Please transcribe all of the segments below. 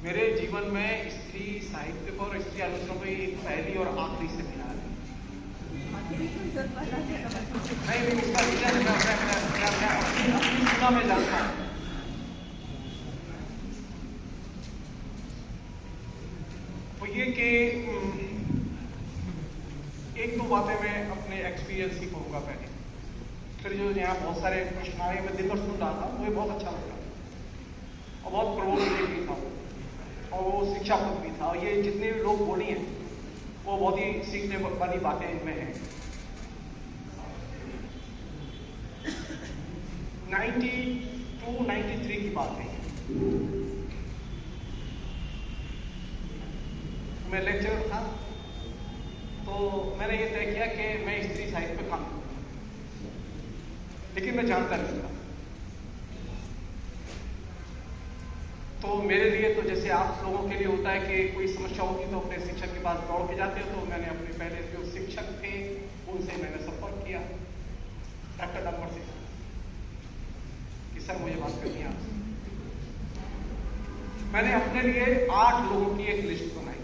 मेरे जीवन में स्त्री साहित्य पर और स्त्री आलोचना पर एक पहली और आखिरी सेमिनार है। नहीं, इसका रीजन अपनी सीमा में जानता हूँ। तो ये कि एक दो बातें मैं अपने एक्सपीरियंस ही कहूँगा पहले, फिर जो यहाँ बहुत सारे प्रश्न आए मैं दिन भर सुन रहा था, मुझे बहुत अच्छा लगा और बहुत प्रोवोकेटिव भी था और वो शिक्षाप्रद भी था। और ये जितने भी लोग बोली हैं वो बहुत ही सीखने वाली बातें इनमें हैं। 92-93 की बात है। मैं लेक्चरर था, तो मैंने ये तय किया कि मैं स्त्री साहित्य पे काम करूंगा, लेकिन मैं जानता नहीं था। तो मेरे लिए तो जैसे आप लोगों के लिए होता है कि कोई समस्या होती तो अपने शिक्षक के पास दौड़ के जाते हो, तो मैंने अपने पहले जो शिक्षक थे उनसे मैंने संपर्क किया, डॉक्टर नंबर से, कि सर मुझे बात करनी है आपसे। मैंने अपने लिए 8 लोगों की एक लिस्ट बनाई,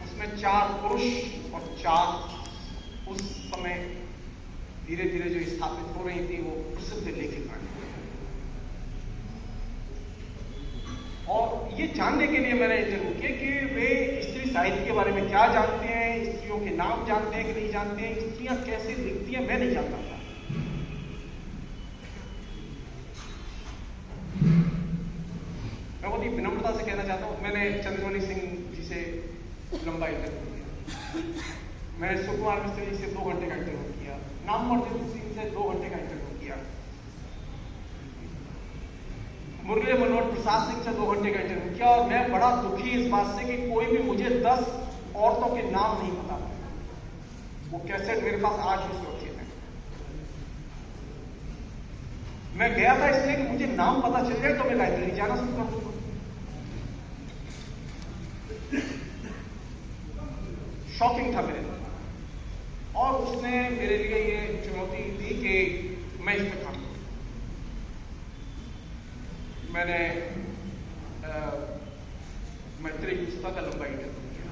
उसमें 4 पुरुष और 4 उस समय धीरे धीरे जो स्थापित हो रही थी वो प्रसिद्ध लेखिकाएं। और ये जानने के लिए मैंने इंटरव्यू किया कि वे स्त्री साहित्य के बारे में क्या जानते हैं, स्त्रियों के नाम जानते हैं कि नहीं जानते हैं, स्त्रियां कैसे दिखती हैं, मैं नहीं जानता था। मैं बहुत ही विनम्रता से कहना चाहता हूं, मैंने चंद्रमणि सिंह जी से लंबा इंटरव्यू किया, मैंने सुकुमार मिश्र जी से 2 घंटे का इंटरव्यू किया, नामवरजीत सिंह से 2 घंटे का इंटरव्यू किया, मुरली मनोहर प्रसाद सिंह से 2 घंटे का इंटरव्यू किया। और मैं बड़ा दुखी इस बात से कि कोई भी मुझे 10 औरतों के नाम नहीं पता। वो कैसेट मेरे पास आज भी सुरक्षित है। मैं गया था इसलिए कि मुझे नाम पता चल जाए तो मैं लाइब्रेरी जाना शुरू कर दूंगा। शॉकिंग था मेरे लिए, और उसने मेरे लिए ये चुनौती दी कि मैं इस पर काम करूं। मैंने मैत्री गुप्ता का लंबा इंटरव्यू किया,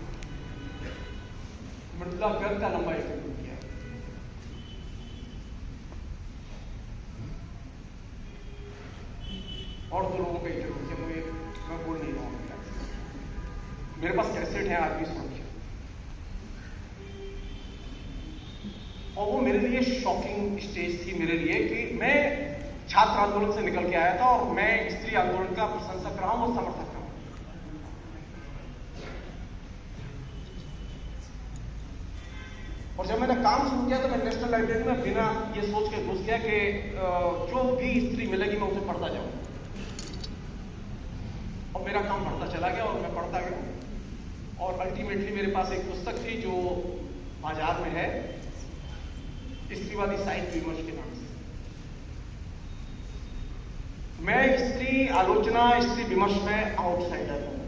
मृदुला गर्ग का लंबा इंटरव्यू किया, और 2 लोगों का इंटरव्यू किया। मैं बोल नहीं रहा हूं, मेरे पास कैसेट है आज भी सुरक्षित। और वो मेरे लिए शॉकिंग स्टेज थी मेरे लिए कि मैं छात्र आंदोलन से निकल के आया था और मैं स्त्री आंदोलन का प्रशंसक रहा हूं और समर्थक रहा हूं। और जब मैंने काम शुरू किया तो मैं नेशनल लाइब्रेरी में बिना ये सोच के घुस गया कि जो भी स्त्री मिलेगी मैं उसे पढ़ता जाऊंगा, और मेरा काम बढ़ता चला गया और मैं पढ़ता गया। और अल्टीमेटली मेरे पास एक पुस्तक थी जो बाजार में है, स्त्रीवादी साहित्य विमर्श के नाम से। मैं स्त्री आलोचना, स्त्री विमर्श में आउटसाइडर हूं।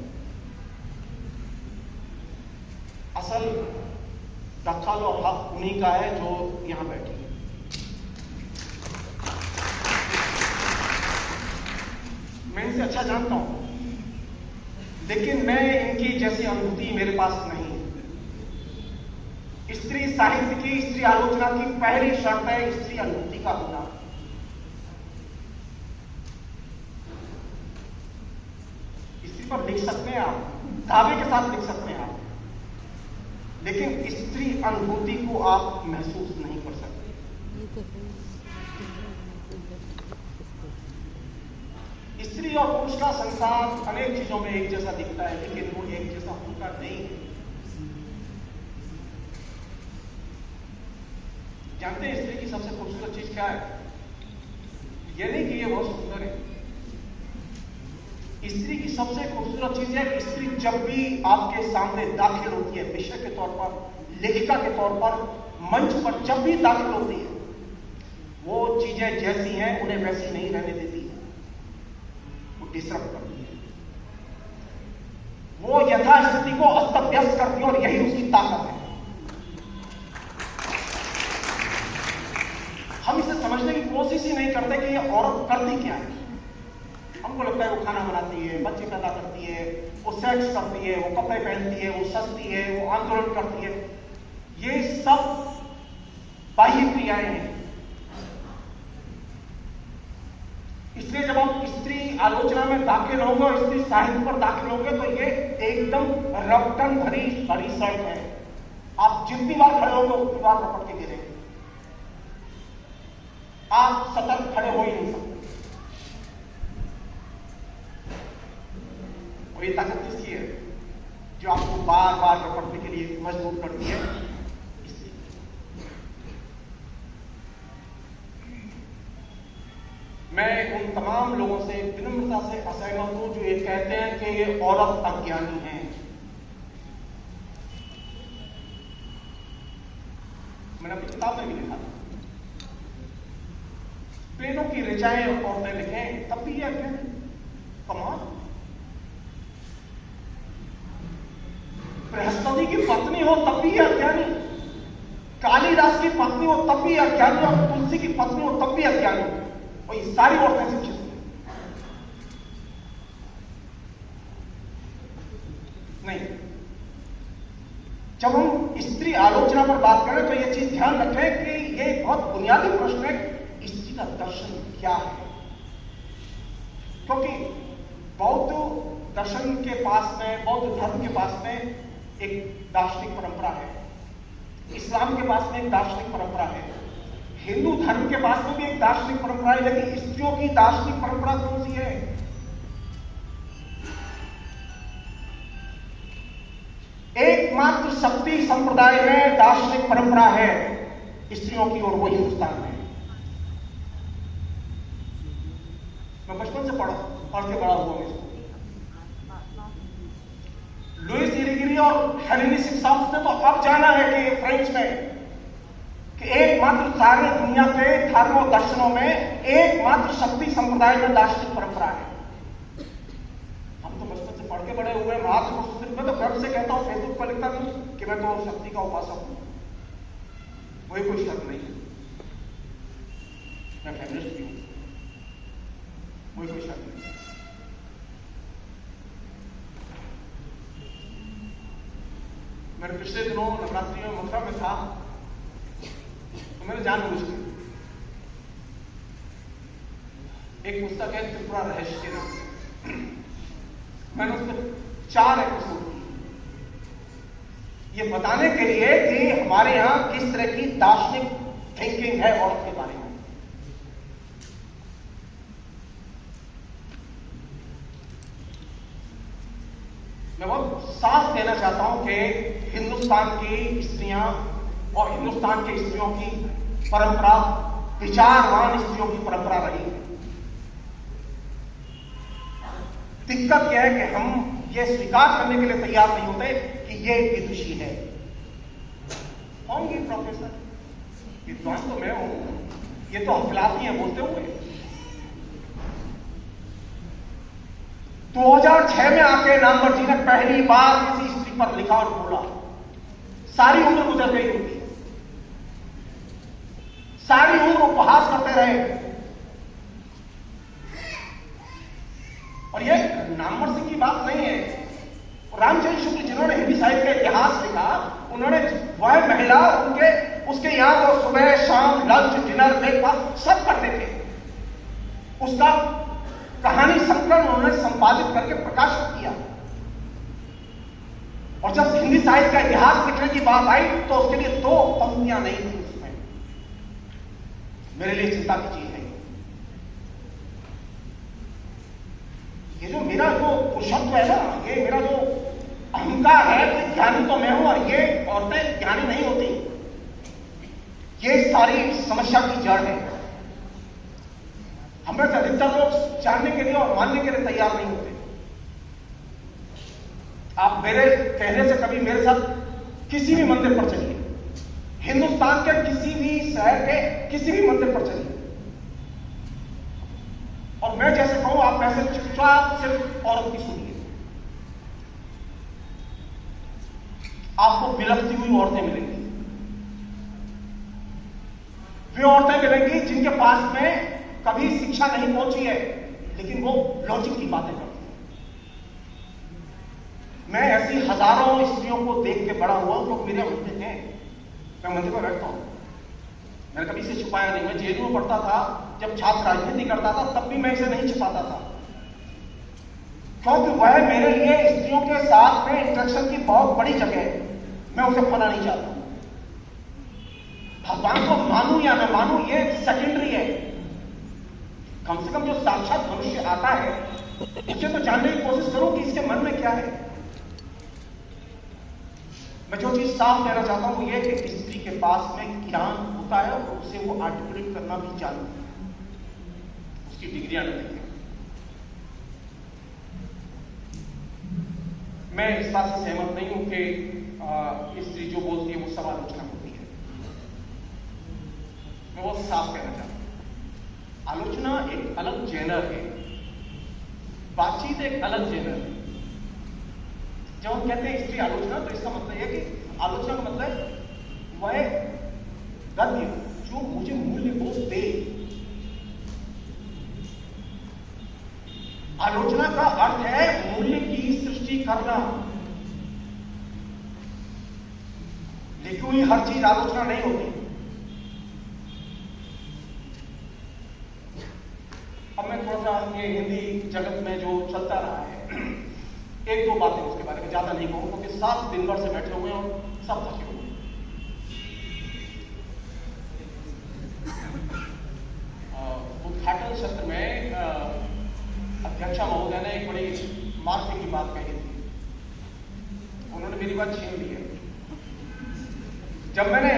असल दखल और हक उन्हीं का है जो यहां बैठी है। मैं इनसे अच्छा जानता हूं, लेकिन मैं इनकी जैसी अनुभूति मेरे पास नहीं है। स्त्री साहित्य की, स्त्री आलोचना की पहली शर्त है स्त्री अनुभूति का होना। पर लिख सकते हैं आप, दावे के साथ लिख सकते हैं आप, लेकिन स्त्री अनुभूति को आप महसूस नहीं कर सकते। स्त्री और पुरुष का संसार अनेक चीजों में एक जैसा दिखता है, लेकिन वो एक जैसा होता नहीं है। जानते हैं स्त्री की सबसे खूबसूरत चीज क्या है? ये नहीं कि ये बहुत सुंदर है। स्त्री की सबसे खूबसूरत चीज है कि स्त्री जब भी आपके सामने दाखिल होती है, विषय के तौर पर, लेखिका के तौर पर, मंच पर जब भी दाखिल होती है, वो चीजें जैसी हैं उन्हें वैसी नहीं रहने देती है, वो डिस्टर्ब करती है, वो यथास्थिति को अस्त व्यस्त करती है, और यही उसकी ताकत है। हम इसे समझने की कोशिश ही नहीं करते कि ये औरत करती क्या है। हमको लगता है वो खाना बनाती है, बच्चे पैदा करती है, वो सेक्स करती है, वो कपड़े पहनती है, वो सस्ती है, वो आंदोलन करती है। ये सब बाह्य क्रियाएं हैं। इसलिए जब आप स्त्री आलोचना में दाखिल होंगे और स्त्री साहित्य पर दाखिल होंगे तो ये एकदम रपटन भरी सड़क है। आप जितनी बार खड़े होंगे उतनी बार रपट के गिरेंगे। आप सतर्क खड़े हो ही नहीं सकते। और ये ताकत किसकी है जो आपको बार बार रपटने के लिए मजबूर करती है? मैं उन तमाम लोगों से विनम्रता से असहमत हूं जो ये कहते हैं कि ये औरत अज्ञानी है। मैंने अपनी किताब में भी लिखा था, पेड़ों की ऋचाएं औरतें लिखें तब भी ये अज्ञानी। कमाल। बृहस्पति की पत्नी हो तब भी ये अज्ञानी, कालिदास की पत्नी हो तब भी अज्ञानी, और तुलसी की पत्नी हो तब भी अज्ञानी। और ये सारी औरतें शिक्षित हैं। नहीं, जब हम स्त्री आलोचना पर बात करें तो यह चीज ध्यान रखें कि यह बहुत बुनियादी प्रश्न है, स्त्री का दर्शन क्या है। क्योंकि बौद्ध दर्शन के पास में, बौद्ध धर्म के पास में एक दार्शनिक परंपरा है, इस्लाम के पास में एक दार्शनिक परंपरा है, हिंदू धर्म के पास में भी एक दार्शनिक परंपरा है। लेकिन स्त्रियों की दार्शनिक परंपरा कौन सी है? एकमात्र शक्ति संप्रदाय में दार्शनिक परंपरा है स्त्रियों की, और वो हिंदुस्तान में। मैं बचपन से पढ़ के बड़ा हुआ हूं। लुइस इरिगरी और हेलेनिस्टिक साउथ ने तो अब जाना है कि फ्रेंच में कि एकमात्र सारे दुनिया के धर्म और दर्शनों में एकमात्र शक्ति संप्रदाय में दार्शनिक परंपरा है। हम तो बचपन से पढ़ के बड़े हुए। मैं तो गर्व से कहता हूं, फेसबुक पर लिखता हूं कि मैं तो शक्ति का उपासक हूं। वही कोई शर्त नहीं है। मैं फेमिनिस्ट भी हूं, वही कोई शर्त नहीं। मैंने पिछले दिनों नवरात्रि में मथुरा में था, तो मैंने जानबूझ के एक पुस्तक है त्रिपुरा रहस्य के नाम से, मैंने उसमें 4 एपिसोड किए, ये बताने के लिए कि हमारे यहां किस तरह की दार्शनिक थिंकिंग है औरत के बारे में। मैं बहुत साफ कहना चाहता हूं कि हिंदुस्तान की स्त्रियां और हिंदुस्तान के स्त्रियों की परंपरा विचारवान स्त्रियों की परंपरा रही है। दिक्कत यह है कि हम ये स्वीकार करने के लिए तैयार नहीं होते कि ये विदुषी है। होंगी प्रोफेसर, विद्वान तो मैं हूं, ये तो अफलाती हैं बोलते हुए। 2006 में आके नामवर जी ने पहली बार किसी स्त्री पर लिखा और बोला। सारी उम्र गुजर गई उनकी, सारी उम्र उपहास करते रहे। और यह नामवर सिंह की बात नहीं है, रामचंद्र शुक्ल जिन्होंने हिंदी साहित्य का इतिहास लिखा, उन्होंने वह महिला उसके यहां वो सुबह शाम लंच डिनर ब्रेकफास्ट सब करते थे। उसका कहानी संकलन उन्होंने संपादित करके प्रकाशित किया। और जब हिंदी साहित्य का इतिहास लिखने की बात आई तो उसके लिए 2 पंक्तियां नहीं थी उसमें। मेरे लिए चिंता की चीज है ये जो मेरा जो पुरुषत्व है ना, ये मेरा जो अहंकार है कि ज्ञानी तो मैं हूं और ये औरतें ज्ञानी नहीं होती, ये सारी समस्या की जड़ है। हमें से अधिकतर लोग जानने के लिए और मानने के लिए तैयार नहीं होते। आप मेरे कहने से कभी मेरे साथ किसी भी मंदिर पर चलिए, हिंदुस्तान के किसी भी शहर के किसी भी मंदिर पर चलिए, और मैं जैसे कहूं आप वैसे चुपचाप सिर्फ औरत की सुनिए। आपको बिलखती हुई औरतें मिलेंगी। वे औरतें मिलेंगी जिनके पास में कभी शिक्षा नहीं पहुंची है, लेकिन वो लॉजिक की बातें करती हैं। मैं ऐसी हजारों स्त्रियों को देख के बड़ा हुआ क्योंकि मेरे मंदिर हैं, मैं मंदिर में बैठता हूं, मैंने कभी इसे छुपाया नहीं। मैं जेल में पढ़ता था, जब छात्र राजनीति करता था तब भी मैं इसे नहीं छिपाता था, क्योंकि वह मेरे लिए स्त्रियों के साथ में इंटरेक्शन की बहुत बड़ी जगह है। मैं उसे खोना नहीं चाहता। भगवान को मानूं या न मानूं ये सेकेंडरी है। कम से कम जो साक्षात मनुष्य आता है उसे तो जानने की कोशिश करूं कि इसके मन में क्या है। मैं जो चीज साफ कहना चाहता हूं वो ये कि स्त्री के पास में ज्ञान होता है और उसे वो आर्टिकुलेट करना भी जानती है, उसकी डिग्रियां नहीं देती। मैं इस बात से सहमत नहीं हूं कि स्त्री जो बोलती है वो सब आलोचना होती है। मैं वो साफ कहना चाहता हूं, आलोचना एक अलग जेनर है, बातचीत एक अलग जेनर है। जब हम कहते हैं स्त्री आलोचना तो इसका मतलब यह कि आलोचना का मतलब वह गद्य जो मुझे मूल्य बोध दे। आलोचना का अर्थ है मूल्य की सृष्टि करना, लेकिन हर चीज आलोचना नहीं होती। अब मैं थोड़ा सा ये हिंदी जगत में जो चलता रहा है एक दो बातें उसके बारे में ज्यादा नहीं कहूं, क्योंकि 7 दिन भर से बैठे हुए हैं और सब थके हुए हैं। उद्घाटन सत्र में अध्यक्षा महोदय ने एक बड़ी मार्मिक की बात कही थी, उन्होंने मेरी बात छीन ली है। जब मैंने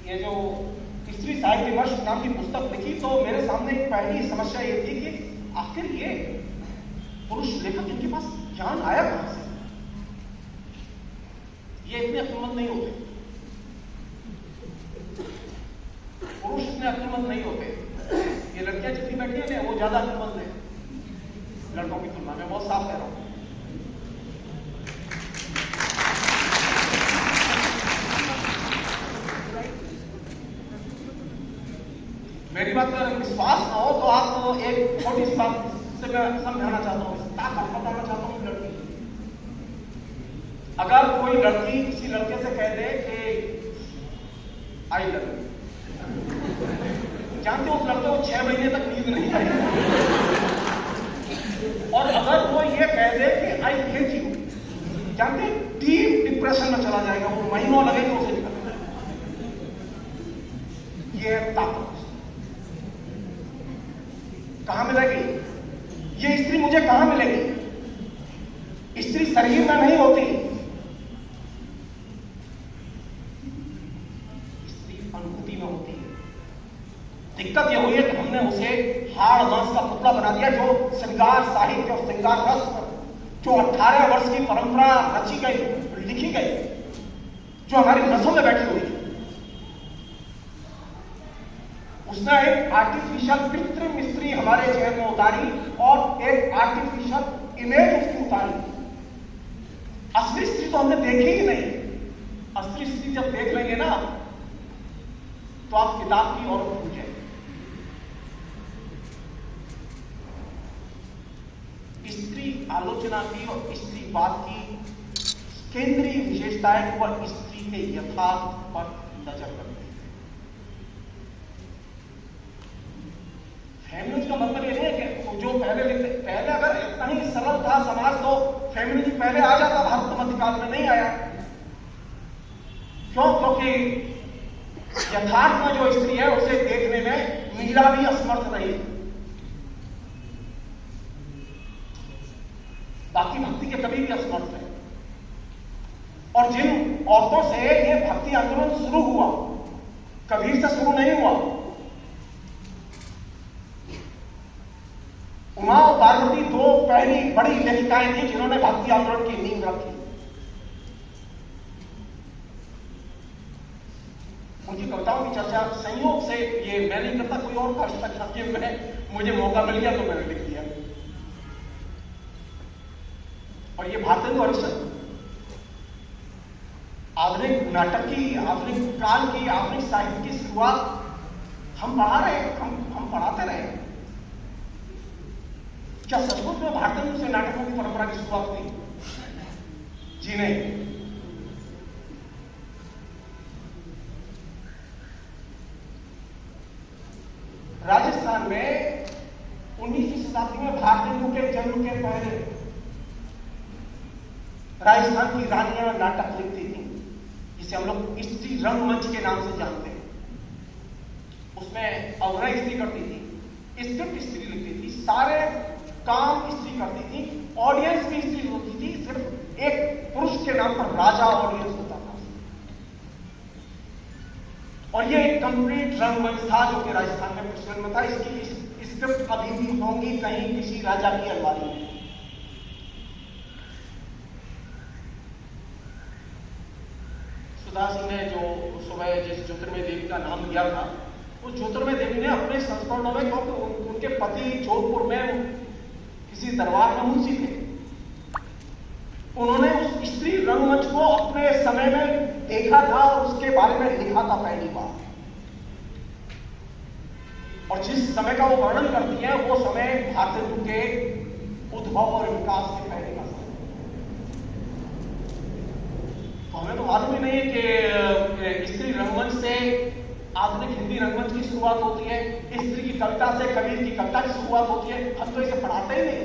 ये जो स्त्री साहित्य विमर्श नाम की पुस्तक लिखी तो मेरे सामने एक पहली समस्या ये थी कि आखिर ये पुरुष लेखक इनके पास ज्ञान आया कहां से? ये इतने अक्लमंद नहीं होते, पुरुष इतने अक्लमंद नहीं होते। ये लड़कियां जितनी बैठी हैं वो ज्यादा अक्लमंद है लड़कों की तुलना में, बहुत साफ कह रहा हूं। मेरी बात पर विश्वास ना हो तो आप एक छोटी सी बात से मैं समझाना चाहता हूं, ताकत बताना चाहता हूं। लड़की, अगर कोई लड़की किसी लड़के से कह दे कि आई लव यू, जानते हो उस लड़के को 6 महीने तक नींद नहीं आएगी। और अगर कोई ये कह दे कि आई हेट यू, जानते डीप डिप्रेशन में चला जाएगा, वो महीनों लगेगा उसे निकलने। ये है ताकत। कहां मिलेगी ये स्त्री? मुझे कहां मिलेगी? स्त्री शरीर में नहीं होती, स्त्री अनुभूति में होती है। दिक्कत यह हुई है कि हमने उसे हाड़ मांस का पुतला बना दिया, जो श्रृंगार साहित्य और श्रृंगार रस, जो 18 वर्ष की परंपरा रची गई, लिखी गई, जो हमारी नसों में बैठी हुई, उसने एक आर्टिफिशियल कृत्रिम स्त्री हमारे जहन में उतारी और एक आर्टिफिशियल इमेज उसकी उतारी। असली स्त्री तो हमने देखी ही नहीं। असली स्त्री जब देख लेंगे ना तो आप किताब की ओर भूल जाएंगे। स्त्री आलोचना की और स्त्रीवाद की केंद्रीय विशेषता है कि वह स्त्री के यथार्थ पर नजर करती है। फेमिनिज्म का मतलब ये नहीं है कि जो पहले अगर इतना ही सरल था समाज तो फेमिनिज्म पहले आ जाता, भारत मध्यकाल में नहीं आया। क्यों? क्योंकि यथार्थ में जो स्त्री है उसे देखने में मीरा भी असमर्थ रही। बाकी भक्ति के कभी भी असमर्थ है। और जिन औरतों से ये भक्ति आंदोलन शुरू हुआ, कबीर से शुरू नहीं हुआ। उमा और पार्वती दो पहली बड़ी लेखिकाएं थी जिन्होंने भक्ति आंदोलन की नींव रखी। उनकी कविताओं की चर्चा संयोग से, ये मैं नहीं करता, कोई और कर सकता, मुझे मौका मिल गया तो मैंने लिख दिया। और ये भारतेंदु हरिश्चंद्र आधुनिक नाटक की, आधुनिक काल की, आधुनिक साहित्य की शुरुआत हम पढ़ा रहे हैं, हम पढ़ाते रहे। क्या सचमुच में भारतीय से नाटकों की परंपरा की शुरुआत हुई? जी नहीं। राजस्थान में 19वीं शताब्दी में भारतीयों के जन्म के पहले राजस्थान की रानियां नाटक लिखती थी, जिसे हम लोग स्त्री रंगमंच के नाम से जानते हैं। उसमें अभिनय स्त्री करती थी, स्क्रिप्ट स्त्री लिखती थी, सारे काम स्त्री करती थी, ऑडियंस भी स्त्री होती थी। सिर्फ एक पुरुष के नाम पर राजा ऑडियंस होता था। और ये एक कंप्लीट रंगमंच था जो कि राजस्थान में प्रचलन में था। इसकी स्क्रिप्ट अभी भी होंगी कहीं किसी राजा की अलमारी में। सुधा सिंह ने जो सुबह जिस ज्योतिर्मय देवी का नाम लिया था, उस ज्योतिर्मय देवी ने अपने संस्करणों में, क्योंकि उनके पति जोधपुर में किसी दरबार में मुंशी थे, उन्होंने उस स्त्री रंगमंच को अपने समय में देखा था और उसके बारे में लिखा था पहली बार। और जिस समय का वो वर्णन करती है वो समय भारतीय के उद्भव और विकास के पहले का समय। तो हमें तो मालूम ही नहीं है कि स्त्री रंगमंच से आधुनिक हिंदी रंगमंच की शुरुआत होती है, स्त्री की कविता से कबीर की कविता की शुरुआत होती है। हम तो इसे पढ़ाते ही नहीं।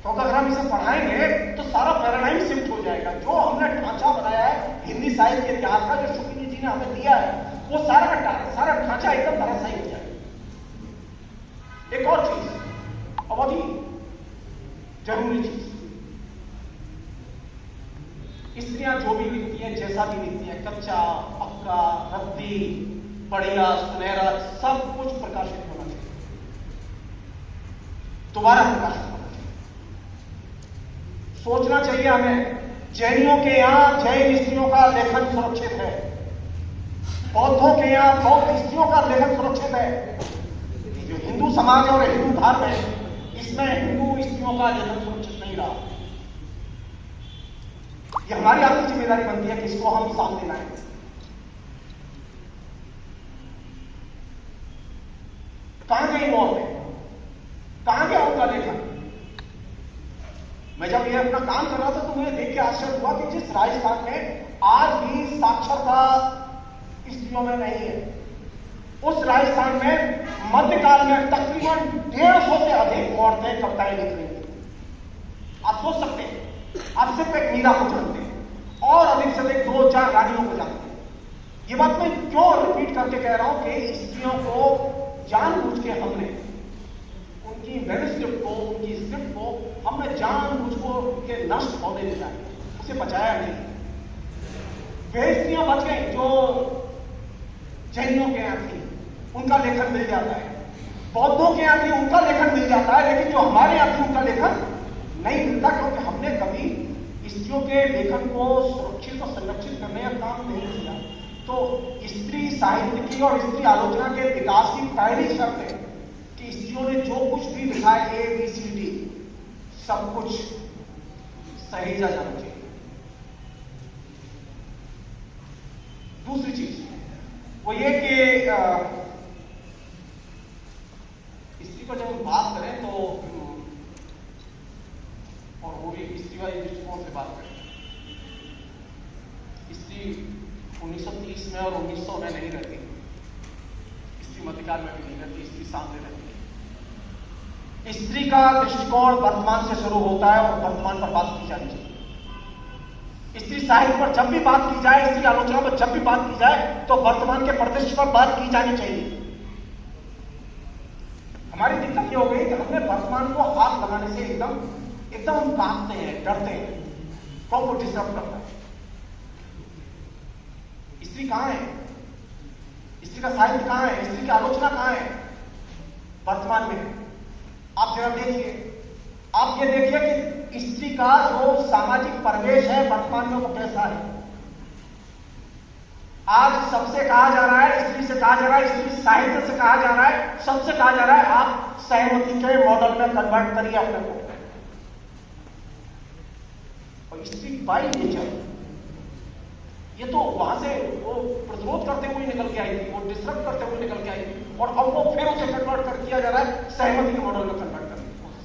क्योंकि अगर हम इसे पढ़ाएंगे तो सारा पैराडाइम शिफ्ट हो जाएगा। जो हमने ढांचा बनाया है हिंदी साहित्य के इतिहास का, जो शुक्ल जी ने हमें दिया है, वो सारा ढांचा एकदम धराशायी हो जाएगा। एक और चीज, बहुत ही जरूरी चीज, स्त्रियां जो भी लिखती हैं, जैसा भी लिखती हैं, कच्चा, पक्का, रद्दी, बढ़िया, सुनहरा, सब कुछ प्रकाशित होना चाहिए, दोबारा प्रकाशित होना चाहिए। सोचना चाहिए हमें, जैनियों के यहां जैन स्त्रियों का लेखन सुरक्षित है, बौद्धों के यहां बौद्ध स्त्रियों का लेखन सुरक्षित है। जो हिंदू समाज और हिंदू धर्म है, इसमें हिंदू स्त्रियों का लेखन सुरक्षित नहीं रहा। ये हमारी आपकी जिम्मेदारी बनती है कि इसको हम सामने लाएं। कहां गई वो औरतें, कहां गया उनका लेखन? मैं जब ये अपना काम कर रहा था तो मुझे देख के आश्चर्य हुआ कि जिस राजस्थान में आज भी साक्षरता स्त्रियों में नहीं है, उस राजस्थान में मध्यकाल में तकरीबन 150 से अधिक औरतें कविताएं लिख रही थी। आप सोच सकते हैं, आप सिर्फ एक मीरा को जानते हैं और अधिक से अधिक 2-4 रानियों को जानते हैं। ये बात मैं क्यों रिपीट करके कह रहा हूं कि स्त्रियों को जानबूझ के हमने उनकी मैन्युस्क्रिप्ट को, उनकी स्क्रिप्ट को हमने जानबूझ को के नष्ट होने दिया, उसे बचाया नहीं। वे स्त्रियां बच गई जो जैनियों के यहां थी, उनका लेखन मिल जाता है, बौद्धों के यहां थी, उनका लेखन मिल जाता है, लेकिन जो हमारे यहां थी उनका लेखन नहीं मिलता, क्योंकि हमने कभी स्त्रियों के लेखन को सुरक्षित और संरक्षित करने का काम नहीं किया। तो स्त्री साहित्य की और स्त्री आलोचना के विकास की पहली शर्त है कि स्त्रियों ने जो कुछ भी लिखा है, ABCD सब कुछ सहेजा जाना चाहिए। दूसरी चीज वो ये कि स्त्री पर जब हम बात करें तो, और वो भी स्त्रीवादी दृष्टिकोण से बात करें, स्त्री 1930 में और 1900 में नहीं रहती, स्त्री मध्यकाल में भी नहीं रहती, स्त्री सामने रहती है। स्त्री का दृष्टिकोण वर्तमान से शुरू होता है और वर्तमान पर बात की जानी चाहिए। स्त्री साहित्य पर जब भी बात की जाए, स्त्री आलोचना पर जब भी बात की जाए, तो वर्तमान के परिदृश्य पर बात की जानी चाहिए। हमारी दिक्कत ये हो गई कि हमने वर्तमान को हाथ लगाने से एकदम कांपते हैं, डरते हैं, को डिस्टर्ब करता है। स्त्री कहां है? स्त्री का साहित्य कहां है? स्त्री की आलोचना कहां है वर्तमान में? आप जरा देखिए, आप ये देखिए कि स्त्री का जो सामाजिक परिवेश है वर्तमान में वो कैसा है। आज सबसे कहा जा रहा है, स्त्री से कहा जा रहा है, स्त्री साहित्य से कहा जा रहा है, सबसे कहा जा रहा है आप सहमति के मॉडल में कन्वर्ट करिए अपने को। और स्त्री बाई नेचर ये तो वहां से वो प्रतिरोध करते हुए निकल के आई थी, वो डिस्टर्ब करते हुए निकल के आई थी, और अब वो फिर उसे कन्वर्ट कर दिया जा रहा है सहमति के मॉडल में कन्वर्ट करने की कोशिश।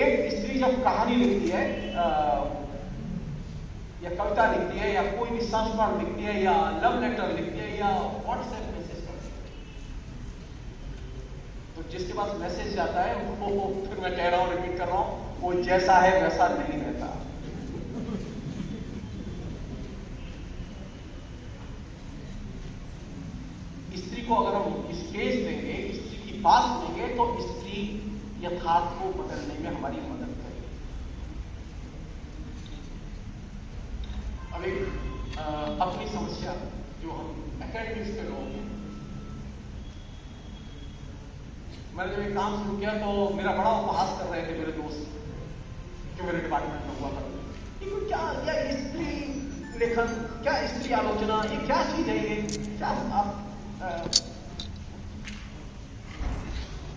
एक स्त्री जब कहानी लिखती है या कविता लिखती है या कोई भी संस्मरण लिखती है या लव लेटर लिखती है या व्हाट्सएप मैसेज करती है, तो जिसके पास मैसेज जाता है वो फिर मैं कह रहा हूं, रिपीट कर रहा हूं, वो जैसा है वैसा नहीं रहता। स्त्री को अगर हम स्पेस देंगे, स्त्री की पास देंगे, तो स्त्री यथार्थ को बदलने में हमारी मदद करेगी। अभी अपनी समस्या जो हम एकेडमिक्स के लोग हैं, मैंने जब एक काम शुरू किया तो मेरा बड़ा उपहास कर रहे थे मेरे दोस्त जो मेरे डिपार्टमेंट में हुआ करते, ये क्या, ये स्त्री लेखन, क्या स्त्री आलोचना, ये क्या चीज है, ये क्या आप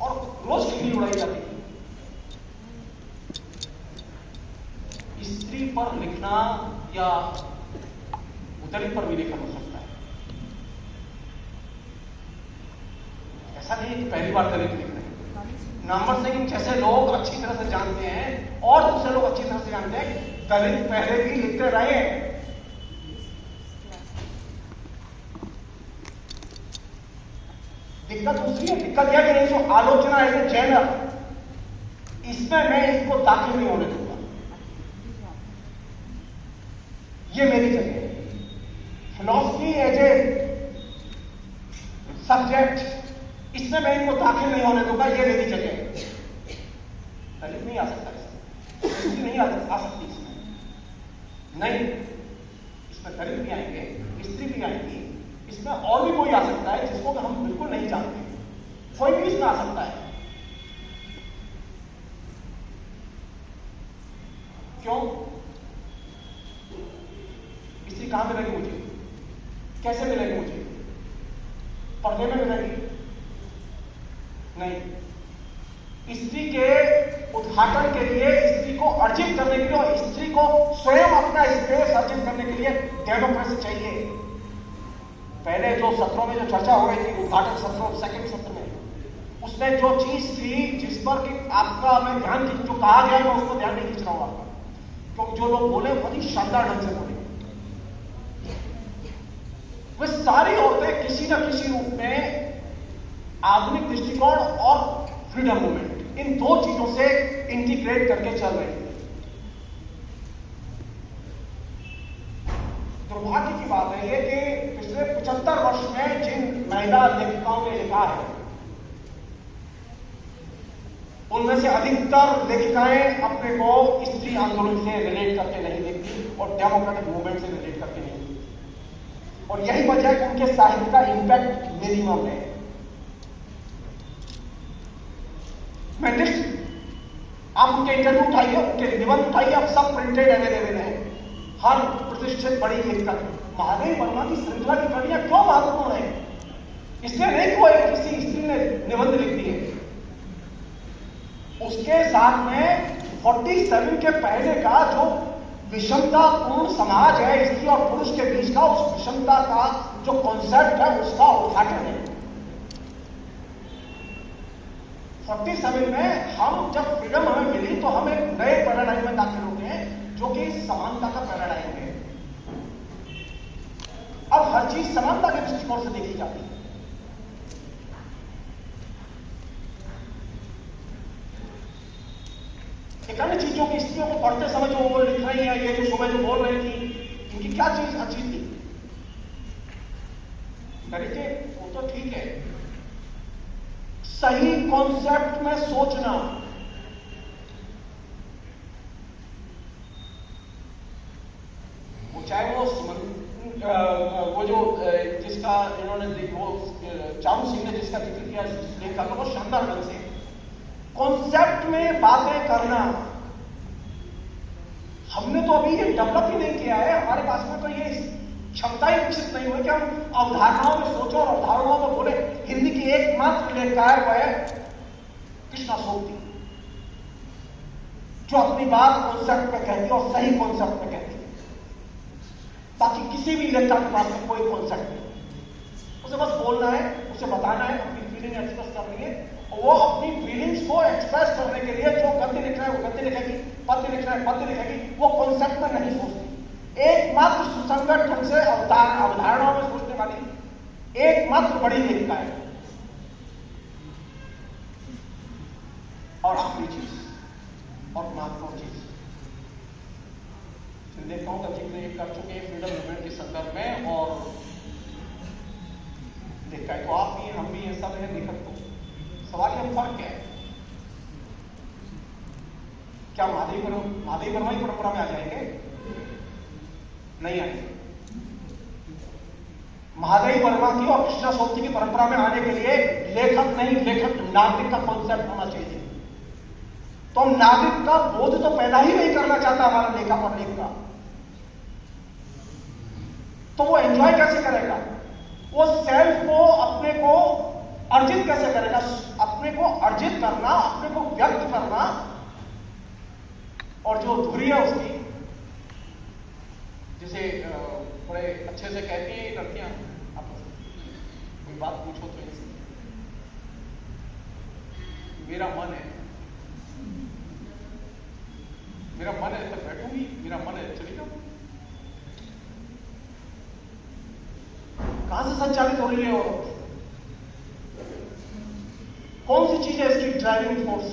और रोज कितनी उड़ाई जाती है। स्त्री पर लिखना या दलित पर भी लेखन हो सकता है। ऐसा नहीं है कि पहली बार दलित लिख रहे हैं। नामवर सिंह जैसे लोग अच्छी तरह से जानते हैं और दूसरे लोग अच्छी तरह से जानते हैं, दलित पहले भी लिखते रहे हैं। दिक्कत दूसरी है, दिक्कत यह कि नहीं, जो आलोचना है जेनर, इसमें मैं इसको दाखिल नहीं होने दूंगा। ये मेरी जगह है। फिलॉसफी एज ए सब्जेक्ट, इसमें मैं इनको दाखिल नहीं होने दूंगा, ये मेरी जगह है। दलित नहीं आ सकता इसमें, नहीं आ सकती इसमें, नहीं, इसमें दलित भी आएंगे, स्त्री भी आएंगी, इसमें और भी कोई आ सकता है जिसको हम बिल्कुल नहीं जानते, कोई भी इसमें आ सकता है। क्यों? स्त्री कहां मिलेगी मुझे, कैसे मिलेगी मुझे? पर्दे में मिलेगी? नहीं। स्त्री के उद्घाटन के लिए, स्त्री को अर्जित करने के लिए और स्त्री को स्वयं अपना स्पेस अर्जित करने के लिए डेमोक्रेसी चाहिए। पहले जो सत्रों में जो चर्चा हो रही थी, उद्घाटन सत्रों, सेकंड सत्र में, उसमें जो चीज थी जिस पर कि आपका मैं ध्यान, जो कहा गया मैं उस पर ध्यान नहीं खींच रहा हूं आपका, क्योंकि जो लोग बोले बहुत ही शानदार ढंग से बोले। वे सारी औरतें किसी न किसी रूप में आधुनिक दृष्टिकोण और फ्रीडम मूवमेंट, इन दो चीजों से इंटीग्रेट करके चल रही है। दुर्भाग्य की बात है ये कि पिछले 75 वर्ष में जिन महिला लेखिकाओं ने लिखा है, उनमें से अधिकतर लेखिकाएं अपने को स्त्री आंदोलन से रिलेट करके नहीं लिखती और डेमोक्रेटिक मूवमेंट से रिलेट करके नहीं लिखती, और यही वजह है कि उनके साहित्य का इंपैक्ट मिनिमम है। मैं आप उनके इंटरव्यू उठाइए, उनके निबंध उठाइए, अब सब प्रिंटेड अवेलेबल है। हर प्रतिष्ठित बड़ी लेखक महादेव वर्मा की श्रृंखला की कहानियां क्यों महत्वपूर्ण है? इसलिए नहीं कि वो किसी स्त्री ने निबंध लिख दिए, उसके साथ में 47 के पहले का जो विषमतापूर्ण समाज है स्त्री और पुरुष के बीच का, उस विषमता का जो कॉन्सेप्ट है उसका उद्घाटन है। 47 में हम जब फ्रीडम हमें मिली तो हम एक नए पैराडाइम में दाखिल होते हैं जो कि समानता का पैराडाइम है। अब हर चीज समानता के दृष्टिकोण से देखी जाती है। एक अन्य चीज जो कि स्त्रियों को पढ़ते समय जो वो लिख रही है, ये जो सुबह जो बोल रही थी, इनकी क्या चीज अच्छी थी? तरीके वो तो ठीक है, सही कॉन्सेप्ट में सोचना, वो चाहे वो जो जिसका इन्होंने वो चारू सिंह ने जिसका जिक्र किया लेखा, तो वो शानदार ढंग से कॉन्सेप्ट में बातें करना। हमने तो अभी ये डेवलप ही नहीं किया है, हमारे पास में तो ये क्षमता ही विकसित नहीं हुई कि हम अवधारणाओं में सोचो और अवधारणाओं में बोले। हिंदी की एकमात्र लेखा है वह कृष्णा सोबती, जो अपनी बात कॉन्सेप्ट पे कहती है और सही कॉन्सेप्ट पे कहती है, ताकि किसी भी नेता के पास में कोई कॉन्सेप्ट नहीं, उसे बस बोलना है, उसे बताना है, अपनी फीलिंग एक्सप्रेस करनी है, और वो अपनी फीलिंग्स को एक्सप्रेस करने के लिए जो गद्य लिख रहा है वो गद्य लिखेगी, पद्य लिख रहा है पद्य लिखेगी, वो कॉन्सेप्ट में नहीं सोचती। एकमात्र सुसंगत ढंग से अवधारणाओं में सोचने वाली एकमात्र बड़ी लेखिका है। और आखिरी चीज और महत्वपूर्ण चीज, लेखकों का जिक्र ये कर चुके हैं फ्रीडम मूवमेंट के संदर्भ में, और देखा है तो आप भी हम भी ये सब है लेखक। तो सवाल ये फर्क क्या है? क्या महादेव वर्मा ही परंपरा में आ जाएंगे? नहीं आएंगे। महादेव वर्मा की और कृष्णा सोमती की परंपरा में आने के लिए लेखक नहीं, लेखक नागरिक का कॉन्सेप्ट होना चाहिए। तो हम नागरिक का बोध तो पैदा ही नहीं करना चाहता हमारा लेखक और लेखिका, तो वो एंजॉय कैसे करेगा? वो सेल्फ को, अपने को अर्जित कैसे करेगा? अपने को अर्जित करना, अपने को व्यक्त करना, और जो धुरी है उसकी, जिसे बड़े अच्छे से कहती हैं लड़कियां, आप कोई बात पूछो तो इनसे, मेरा मन है, मेरा मन है तो बैठूंगी, मेरा मन है चली जाऊं। कहां से संचालित हो रही है औरत? कौन सी चीज है इसकी ड्राइविंग फोर्स?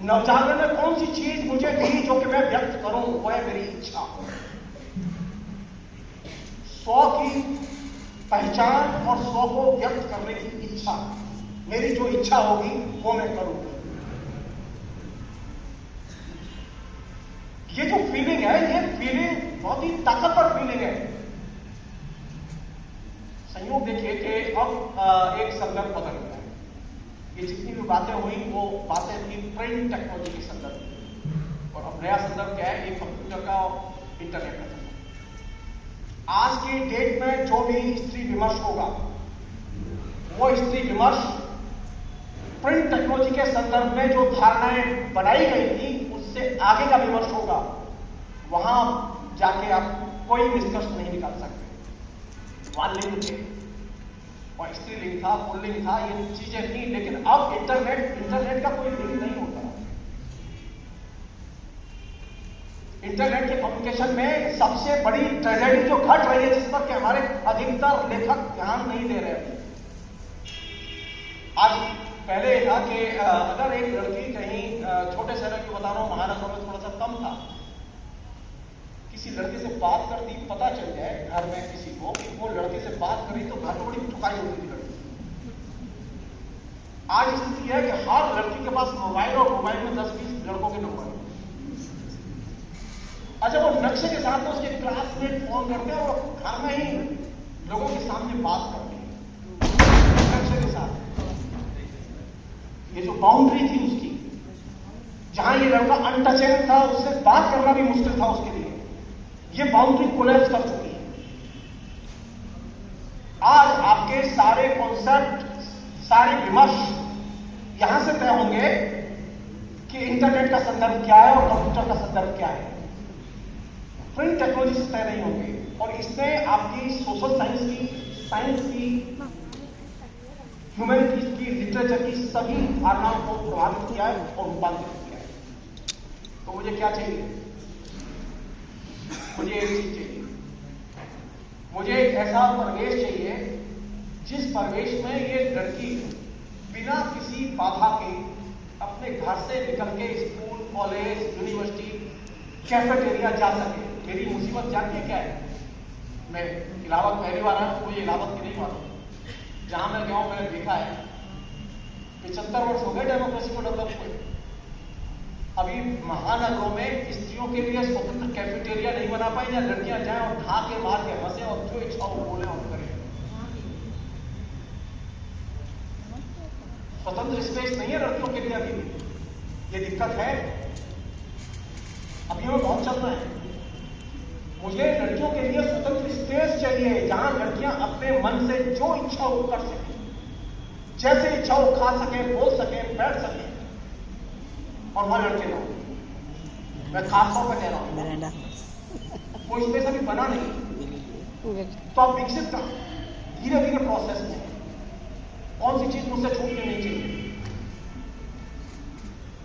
नवजागरण में कौन सी चीज मुझे दी जो कि मैं व्यक्त करूं? वो है मेरी इच्छा। स्व की पहचान और स्व को व्यक्त करने की इच्छा। मेरी जो इच्छा होगी वो मैं करूंगी। ये जो फीलिंग है, ये फीलिंग बहुत ही ताकतवर फीलिंग है। संयोग देखिए कि अब एक संदर्भ बदल गया है। ये जितनी भी बातें हुई वो बातें थी प्रिंट टेक्नोलॉजी के संदर्भ में, और अब नया संदर्भ क्या है? ये कंप्यूटर का और इंटरनेट का संदर्भ। आज की डेट में जो भी स्त्री विमर्श होगा, वो स्त्री विमर्श प्रिंट टेक्नोलॉजी के संदर्भ में जो धारणाएं बनाई गई थी उससे आगे का विमर्श होगा। वहां जाके आप कोई निष्कर्ष नहीं निकाल सकते। वालिंग थे और स्त्रीलिंग था, पुल्लिंग था, ये चीजें थी, लेकिन अब इंटरनेट का कोई लिंक नहीं होता। इंटरनेट के कम्युनिकेशन में सबसे बड़ी ट्रेजेडी जो घट रही है, जिस पर कि हमारे अधिकतर लेखक ध्यान नहीं दे रहे थे। आज पहले था कि अगर एक लड़की कहीं छोटे शहर की बता रहा हूं, महानगरों में थोड़ा सा कम था, किसी लड़के से बात करती, पता चल जाए घर में किसी को कि वो लड़के से बात करी, तो घर में बड़ी ठुकाई होती थी लड़की। आज स्थिति है कि हर लड़की के पास मोबाइल, और मोबाइल में 10-20 लड़कों के नंबर। अच्छा, वो नक्शे के साथ तो उसके क्लासमेट फोन करते हैं और घर में ही लोगों के सामने बात करते हैं नक्शे के साथ। ये जो बाउंड्री थी उसकी, जहां ये लड़का अनटचेबल था, उससे बात करना भी मुश्किल था उसके लिए, ये बाउंड्री कोलैप्स कर चुकी है। आज आपके सारे कॉन्सेप्ट, सारे विमर्श यहां से तय होंगे कि इंटरनेट का संदर्भ क्या है और कंप्यूटर का संदर्भ क्या है। प्रिंट टेक्नोलॉजी से तय नहीं होंगे, और इसने आपकी सोशल साइंस की, ह्यूमैनिटीज की, लिटरेचर की सभी धारणाओं को प्रभावित किया है और रूपांतरित किया है। तो मुझे क्या चाहिए? मुझे एक चीज चाहिए, मुझे एक ऐसा परिवेश चाहिए जिस परिवेश में ये लड़की बिना किसी बाधा के अपने घर से निकल के स्कूल, कॉलेज, यूनिवर्सिटी, कैफेटेरिया जा सके। मेरी मुसीबत जानती क्या है? मैं इलाहाबाद पहली बार आया, मुझे इलाहाबाद की नहीं मालूम। जहां मैं गया हूं मैंने देखा है 75 वर्ष हो गए डेमोक्रेसी को डेवलप हुए। अभी महानगरों में स्त्रियों के लिए स्वतंत्र कैफेटेरिया नहीं बना पाई, या लड़कियां जाएं और ढाके मार के हंसे और जो इच्छा हो बोले और करें। स्वतंत्र स्पेस नहीं है लड़कियों के लिए अभी भी। ये दिक्कत है, अभी हमें बहुत चलना है। मुझे लड़कियों के लिए स्वतंत्र स्पेस चाहिए, जहां लड़कियां अपने मन से जो इच्छा हो कर सके, जैसे इच्छा हो खा सके, बोल सके, बैठ सके, और वहां लड़के ना हो। मैं खासतौर पर कह रहा हूँ, कोई स्पेस अभी बना नहीं, तो आप विकसित कर धीरे धीरे प्रोसेस में कौन सी चीज मुझसे छूटनी नहीं चाहिए।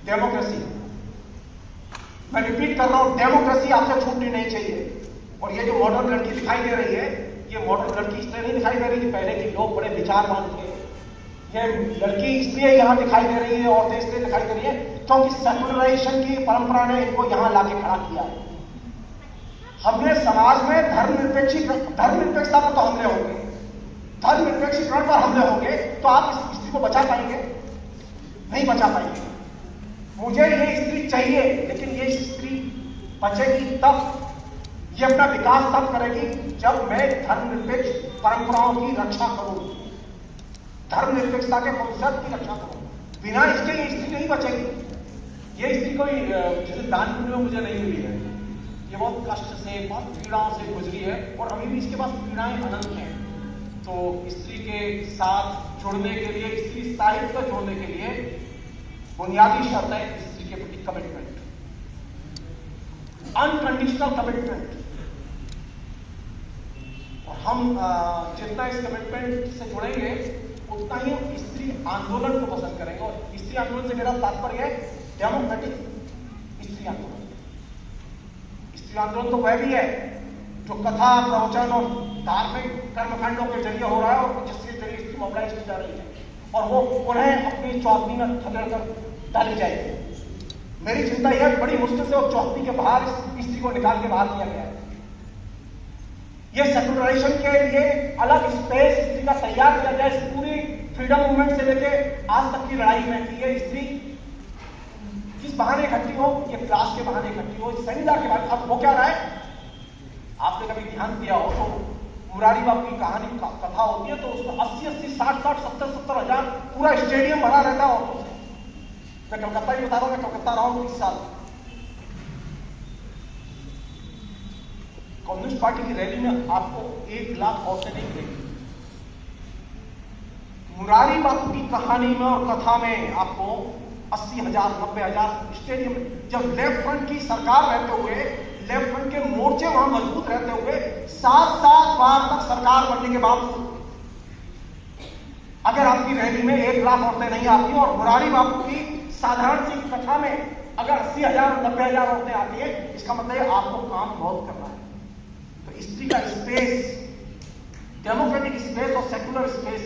डेमोक्रेसी, मैं रिपीट कर रहा हूं, डेमोक्रेसी आपसे छूटनी नहीं चाहिए। और ये जो मॉडर्न लड़की दिखाई दे रही है, ये मॉडर्न लड़की इसलिए नहीं दिखाई दे रही कि पहले के लोग बड़े विचारवान थे। ये लड़की इसलिए यहां दिखाई दे रही है, औरतें इसलिए दिखाई दे रही है क्योंकि सेकुलराइजेशन की परंपरा ने इनको यहां लाके खड़ा किया है। हमने समाज में धर्मनिरपेक्षता पर तो हमले होंगे, धर्मनिरपेक्षीकरण पर हमले होंगे, तो आप इस स्त्री को बचा पाएंगे? नहीं बचा पाएंगे। मुझे ये स्त्री चाहिए, लेकिन ये स्त्री बचेगी तब, ये अपना विकास तब करेगी जब मैं धर्मनिरपेक्ष परंपराओं की रक्षा करूं, धर्मनिरपेक्षता के कॉन्सेप्ट की रक्षा करूं। बिना इसके ये स्त्री नहीं बचेगी। ये स्त्री कोई जैसे दान पुण्य मुझे नहीं मिली है, ये बहुत कष्ट से, बहुत पीड़ाओं से गुजरी है और अभी भी इसके पास पीड़ाएं अनंत हैं। तो स्त्री के साथ जुड़ने के लिए, स्त्री साहित्य को जोड़ने के लिए बुनियादी शर्त है स्त्री के प्रति कमिटमेंट, अनकंडीशनल कमिटमेंट। और हम जितना इस कमिटमेंट से जुड़ेंगे उतना ही हम स्त्री आंदोलन को पसंद करेंगे। और स्त्री आंदोलन से मेरा तात्पर्य है डेमोक्रेटिक स्त्री आंदोलन। स्त्री आंदोलन तो वह भी है जो कथा, प्रवचन और धार्मिक कर्मकांडों के जरिए हो रहा है और जिसके जरिए स्त्री मोबिलाइज की जा रही है और वो उन्हें अपनी चौहदी में खदेड़कर डाली जाएगी। मेरी चिंता यह है, बड़ी मुश्किल से वो चौहदी के बाहर स्त्री को निकाल के बाहर किया गया है। ये सेकुलराइजेशन के लिए अलग स्पेस स्त्री का तैयार किया जाए। पूरी फ्रीडम मूवमेंट से लेके आज तक की लड़ाई में की है स्त्री किस बहाने इकट्ठी हो, ये क्लास के बहाने इकट्ठी हो, सेमिनार के बहाने। अब वो क्या रहा है, आपने कभी ध्यान दिया हो तो मुरारी बाबू की कहानी कथा होती है तो उसमें 80-80, 60-60, 70-70 हजार पूरा स्टेडियम भरा रहता है औरतों से। मैं कलकत्ता ही बता रहा हूं, मैं कलकत्ता रहा हूं 30 साल। कम्युनिस्ट पार्टी की रैली में आपको 1 लाख औरतें नहीं मिलेंगी। मुरारी बापू की कहानी में और कथा में आपको 80,000, 90,000 स्टेडियम। जब लेफ्ट फ्रंट की सरकार रहते हुए, लेफ्ट फ्रंट के मोर्चे वहां मजबूत रहते हुए 7-7 बार तक सरकार बनने के बावजूद अगर आपकी रैली में 1 लाख औरतें नहीं आती और मुरारी बापू की साधारण सी कथा में अगर 80,000, 90,000 औरतें आती है, इसका मतलब है आपको काम बहुत करना है। तो स्त्री का स्पेस, डेमोक्रेटिक स्पेस और सेकुलर स्पेस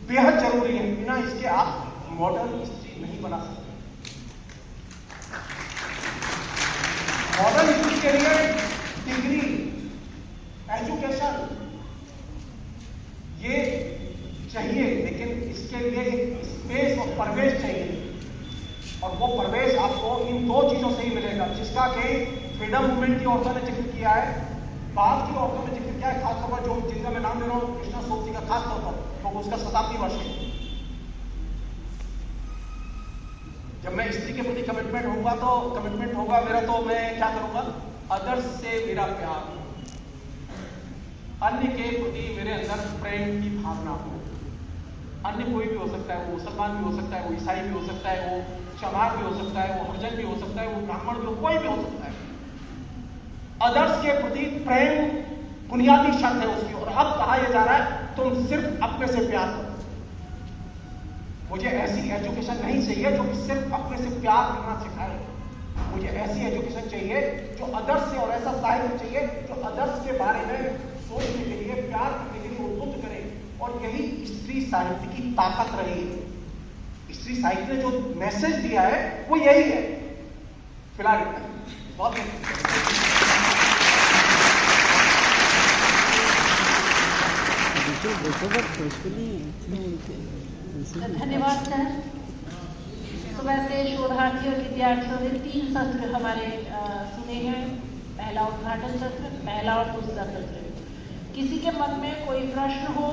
बेहद जरूरी है। बिना इसके आप मॉडर्न स्त्री नहीं बना सकते। मॉडर्न स्त्री के लिए डिग्री, एजुकेशन ये चाहिए, लेकिन इसके लिए एक स्पेस और परिवेश चाहिए। और वो परिवेश आपको इन 2 चीजों से ही मिलेगा, जिसका कि फ्रीडम मूवमेंट की औरतों ने जिक्र किया है, बाद की औरतों ने जिक्र किया है, खासतौर पर जो जिनका मैं नाम ले रहा हूं, कृष्णा सोबती का खासतौर पर, तो उसका 70वीं वर्ष है। जब मैं स्त्री के प्रति कमिटमेंट होगा मेरा, तो मैं क्या करूंगा, अदर्स से मेरा प्यार, अन्य के प्रति मेरे अंदर प्रेम की भावना हो। अन्य कोई भी हो सकता है, वो मुसलमान भी हो सकता है, वो ईसाई भी हो सकता है, वो चमार भी हो सकता है, वो हरिजन भी हो सकता है, वो ब्राह्मण भी हो, कोई भी हो सकता है। अदर्स के प्रति प्रेम बुनियादी शर्त है उसकी। और अब कहा यह जा रहा है तुम सिर्फ अपने से प्यार करो। मुझे ऐसी एजुकेशन नहीं चाहिए जो सिर्फ अपने से प्यार करना सिखाए। मुझे ऐसी एजुकेशन चाहिए जो अदर्स से, और ऐसा साहित्य चाहिए जो अदर्स के बारे में सोचने के लिए, प्यार करने के लिए उद्बुद्ध करे। और यही स्त्री साहित्य की ताकत रही है। स्त्री साहित्य ने जो मैसेज दिया है वो यही है। फिलहाल बहुत धन्यवाद सर। सुबह से शोधार्थी और विद्यार्थियों ने 3 सत्र हमारे सुने हैं। पहला उद्घाटन सत्र, पहला और दूसरा सत्र। किसी के मन में कोई प्रश्न हो